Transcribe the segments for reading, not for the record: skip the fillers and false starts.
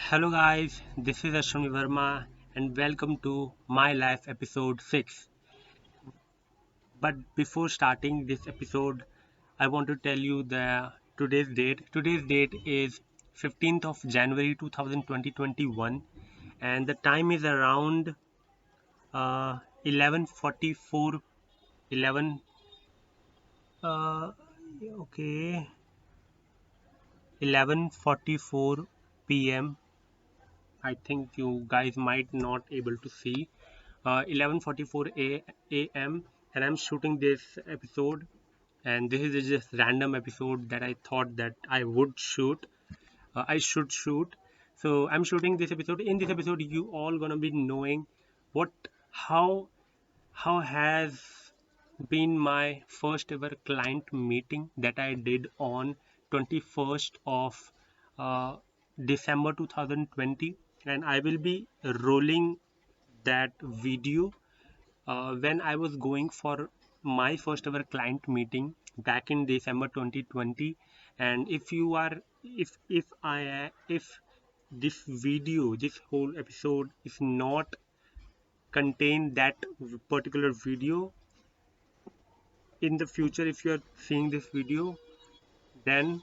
Hello guys, this is Ashwini Verma and welcome to My Life episode 6. But before starting this episode, I want to tell you the today's date. Today's date is 15th of January 2021 and the time is around 11:44 11 uh, okay 11:44 p.m. I think you guys might not able to see 11:44 a.m. and I'm shooting this episode, and this is just random episode that I thought that I would shoot. I should shoot. So I'm shooting this episode. In this episode, you all gonna be knowing what how how has been my first ever client meeting that I did on 21st of uh, December 2020, and I will be rolling that video when I was going for my first ever client meeting back in December 2020. And if this video, this whole episode is not contain that particular video in the future, if you are seeing this video, then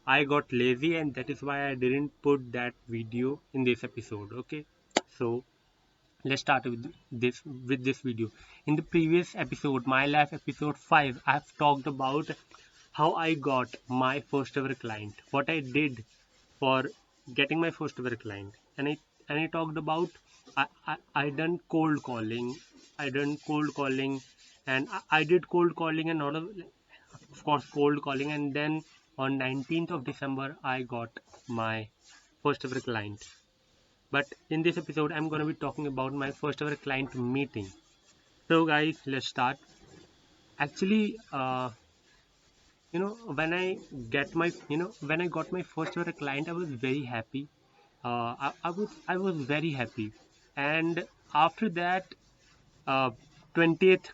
I got lazy and that is why I didn't put that video in this episode. Okay, so let's start with this video. In the previous episode, My Life episode 5, I've talked about how I got my first ever client, what I did for getting my first ever client, and I talked about I done cold calling. I done cold calling and I did cold calling and not of course cold calling, and then on 19th of December I got my first ever client. But in this episode, I'm going to be talking about my first ever client meeting. So, guys, let's start. Actually, when I got my first ever client, I was very happy. I was very happy, and after that, uh, 20th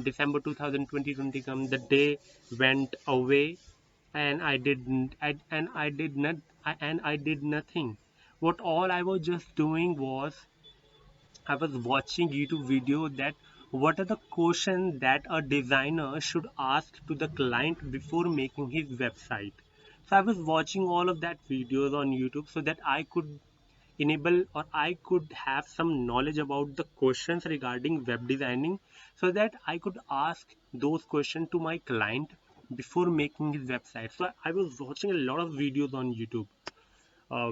December 2020 come, the day went away, and I did not, I did nothing. What all I was just doing was I was watching YouTube video that what are the questions that a designer should ask to the client before making his website. So I was watching all of that videos on YouTube so that I could enable or I could have some knowledge about the questions regarding web designing so that I could ask those questions to my client before making his website. So I was watching a lot of videos on YouTube. Uh,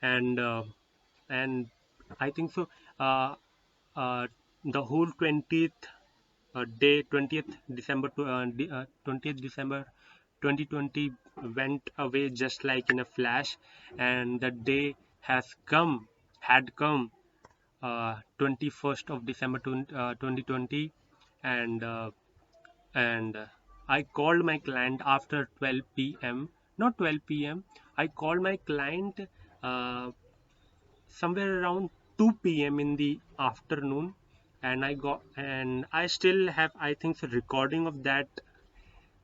and and I think so. Uh, the whole 20th day, 20th December to 20th December 2020 went away just like in a flash, and the day had come 21st of December 2020, and I called my client after 12 p.m. Not 12 p.m. I called my client uh, somewhere around 2 p.m. in the afternoon, and I still have, I think, a recording of that,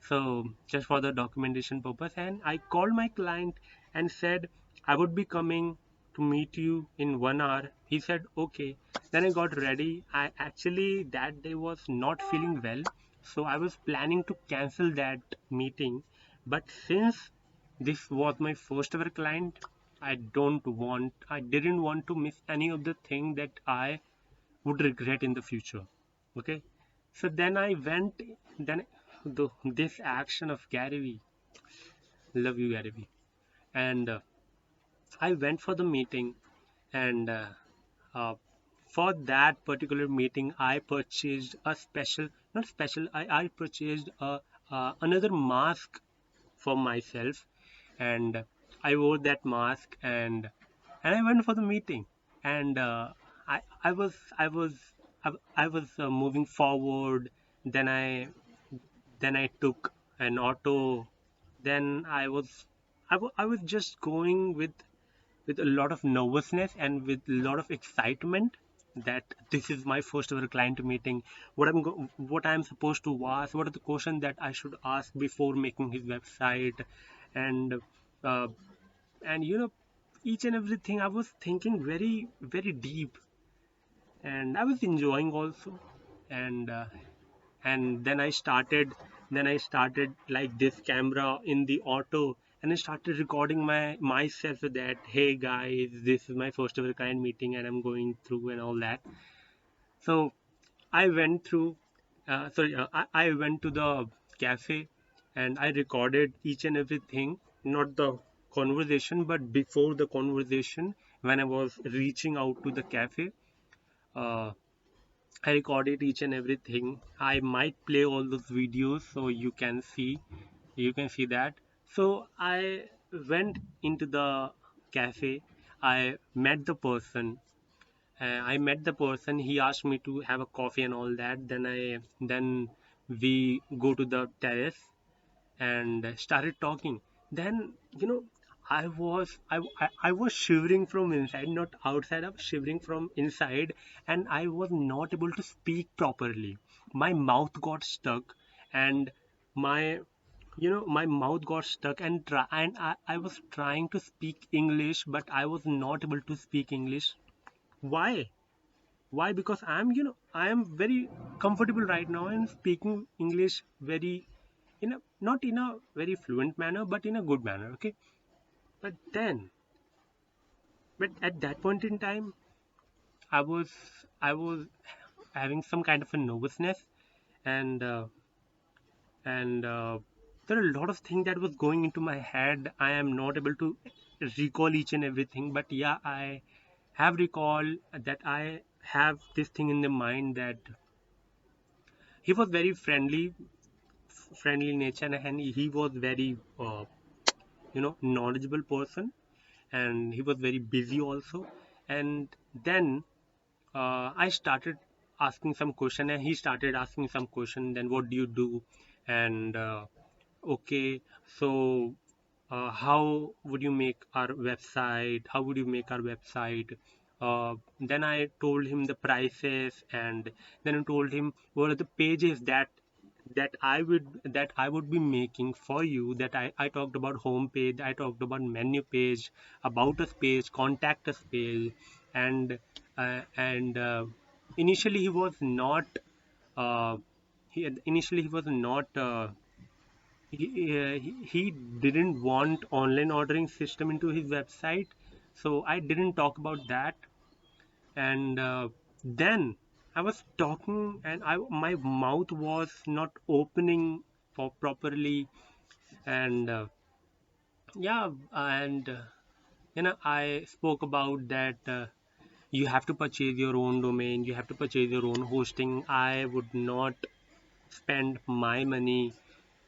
so just for the documentation purpose. And I called my client and said I would be coming to meet you in 1 hour. He said okay. Then I got ready. I actually that day was not feeling well, so I was planning to cancel that meeting, but since this was my first ever client, I didn't want to miss any of the thing that I would regret in the future. Okay, so then I went. Then this action of Gary Vee, love you Gary Vee, and I went for the meeting, and uh, for that particular meeting, I purchased a special, not special. I purchased another mask for myself, and I wore that mask, and I went for the meeting, and I was moving forward. Then I took an auto. Then I was just going with a lot of nervousness and with a lot of excitement that this is my first ever client meeting. What I'm supposed to ask, what are the questions that I should ask before making his website, and uh, and each and everything. I was thinking very, very deep, and I was enjoying also. And then I started like this camera in the auto, and I started recording myself with that. Hey guys, this is my first ever client meeting, and I'm going through and all that. So I went through, I went to the cafe and I recorded each and everything, not the conversation, but before the conversation, when I was reaching out to the cafe, uh, I recorded each and everything. I might play all those videos so you can see that. So I went into the cafe. I met the person. I met the person. He asked me to have a coffee and all that. Then we go to the terrace and started talking. Then I was shivering from inside, not outside. I was shivering from inside, and I was not able to speak properly. My mouth got stuck, and my my mouth got stuck, and I was trying to speak English, but I was not able to speak English. Why? Why? Because I am very comfortable right now and speaking English very in a not in a very fluent manner, but in a good manner. Okay. But then, but at that point in time, I was I was having some kind of a nervousness, and there are a lot of things that was going into my head. I am not able to recall each and everything, but yeah, I have recall that I have this thing in the mind that he was very friendly nature, and he was very knowledgeable person, and he was very busy also. And then I started asking some question, and he started asking some question. Then what do you do? And okay, so how would you make our website? How would you make our website? Then I told him the prices, and then I told him what are the pages that I would be making for you. That I talked about home page, I talked about menu page, about us page, contact us page, and initially he was not initially he was not he didn't want online ordering system into his website, so I didn't talk about that. And then I was talking, and my mouth was not opening for properly. And yeah, and I spoke about that you have to purchase your own domain, you have to purchase your own hosting. I would not spend my money.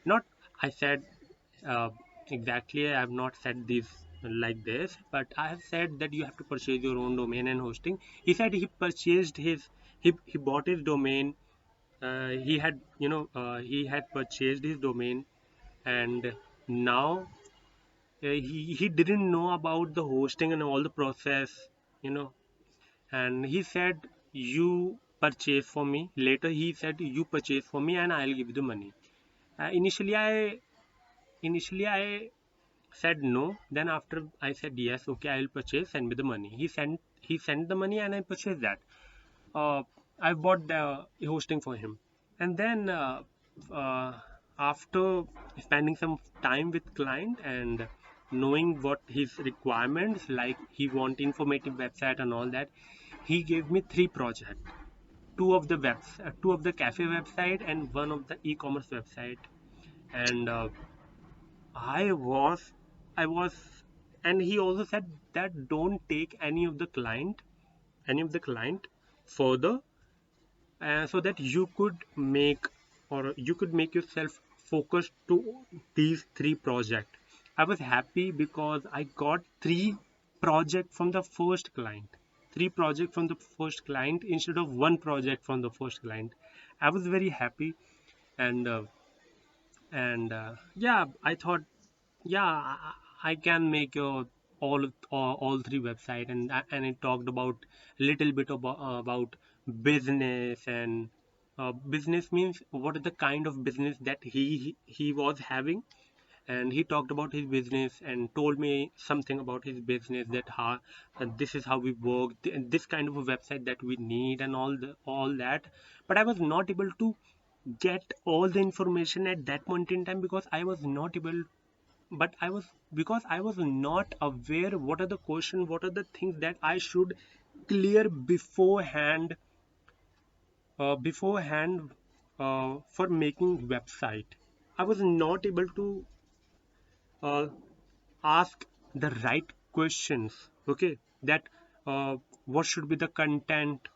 Not, I said uh, exactly, I have not said this like this, but I have said that you have to purchase your own domain and hosting. He said he bought his domain. He had purchased his domain, and now he didn't know about the hosting and all the process, you know. And he said, you purchase for me. Later he said, you purchase for me and I'll give you the money. Initially I said no. Then after I said yes, okay, I'll purchase, send me the money. He sent the money, and I purchased that. uh, I bought the hosting for him. And then uh, after spending some time with client and knowing what his requirements, like he want informative website and all that, he gave me three projects: two of the cafe website and one of the e-commerce website. And I was, I was, and he also said that don't take any of the client further, so that you could make yourself focused to these three projects. I was happy because I got three projects from the first client instead of one project from the first client. I was very happy. And yeah, I thought, yeah, I can make all three website. And it talked about little bit about business. And business means what is the kind of business that he was having. and he talked about his business and told me something about his business, that how this is how we work, this kind of a website that we need, and all that. But I was not able to get all the information at that point in time, because I was not able, but I was because I was not aware what are the question, what are the things that I should clear beforehand for making website. I was not able to uh, ask the right questions. Okay, that what should be the content,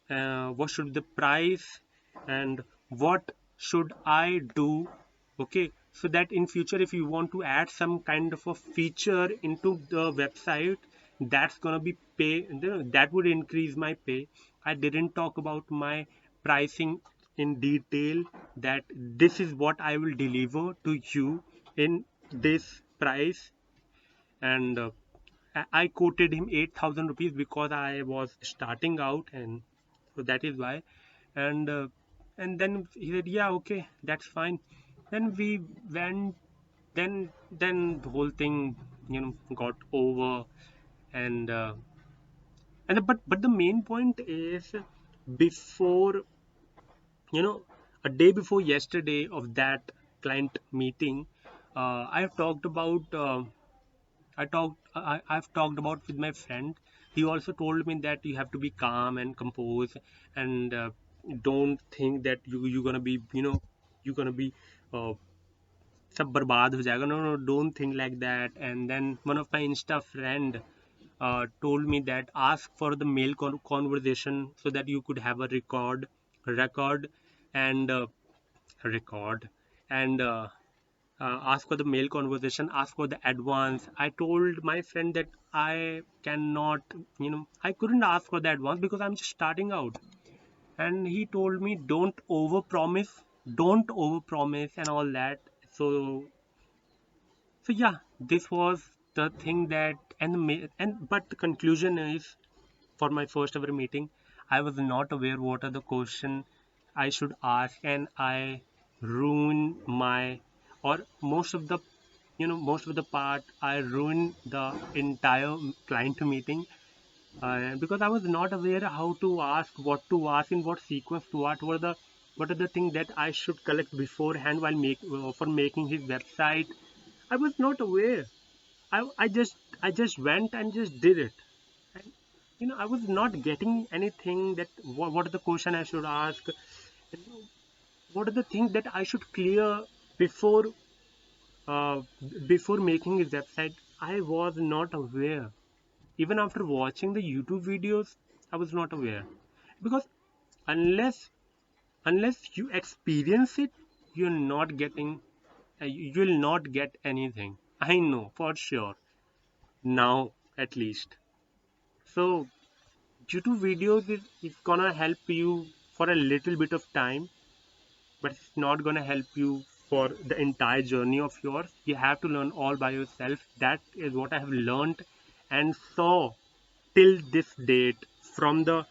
what should be the price, and what should I do. Okay, so that in future if you want to add some kind of a feature into the website, that's gonna be pay, that would increase my pay. I didn't talk about my pricing in detail, that this is what I will deliver to you in this price. And I quoted him 8,000 rupees because I was starting out, and so that is why. And then he said, "Yeah, okay, that's fine." Then we went. Then the whole thing, got over, and but the main point is, before, a day before yesterday of that client meeting, I've talked about. I've talked about with my friend. He also told me that you have to be calm and composed, and don't think that you're gonna be, you're gonna be uh, सब बर्बाद हो जाएगा. No, no, don't think like that. And then one of my Insta friend told me that ask for the mail conversation so that you could have a record and record and ask for the mail conversation, ask for the advance. I told my friend that I cannot, I couldn't ask for the advance because I'm just starting out. And he told me don't over promise and all that. So yeah, this was the thing that, and but the conclusion is, for my first ever meeting, I was not aware what are the question I should ask, and I ruined my, or most of the part, I ruined the entire client meeting, because I was not aware how to ask, what to ask, in what sequence to ask, what are the things that I should collect beforehand while for making his website. I was not aware. I just went and just did it. And I was not getting anything, that what are the question I should ask, what are the things that I should clear before uh, before making his website. I was not aware. Even after watching the YouTube videos, I was not aware, because unless you experience it, you're not getting you will not get anything. I know for sure, now at least. So YouTube videos is gonna help you for a little bit of time, but it's not gonna help you for the entire journey of yours. You have to learn all by yourself. That is what I have learned and saw till this date, from the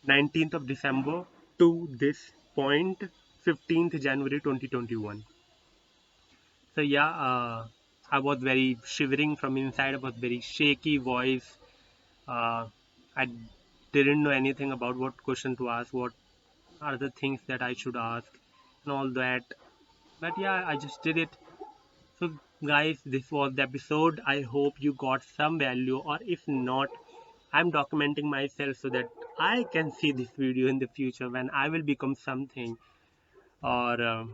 19th of December to this point, 15th January 2021. So yeah, I was very shivering from inside. I was very shaky voice. I didn't know anything about what question to ask, what are the things that I should ask, and all that. But yeah, I just did it. So, guys, this was the episode. I hope you got some value, or if not, I'm documenting myself so that I can see this video in the future when I will become something, or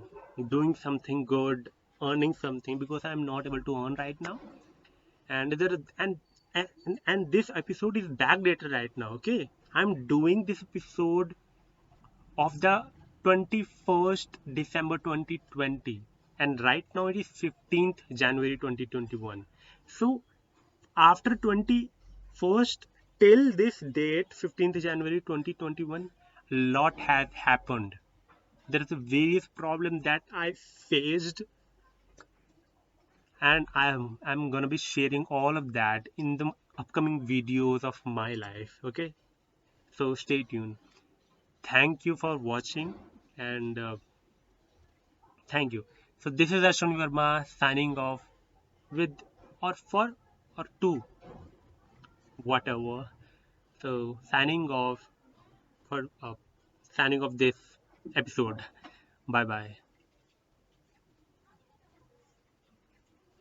doing something good, earning something, because I'm not able to earn right now. And there and this episode is backdated right now. Okay, I'm doing this episode of the 21st December 2020, and right now it is 15th January 2021. So after 21st till this date, 15th January 2021, lot has happened. There is a various problem that I faced, and I'm gonna be sharing all of that in the upcoming videos of my life. Okay, so stay tuned. Thank you for watching, and thank you. So this is Ashwin Verma signing off with or for or to whatever. So signing off this episode. Bye bye.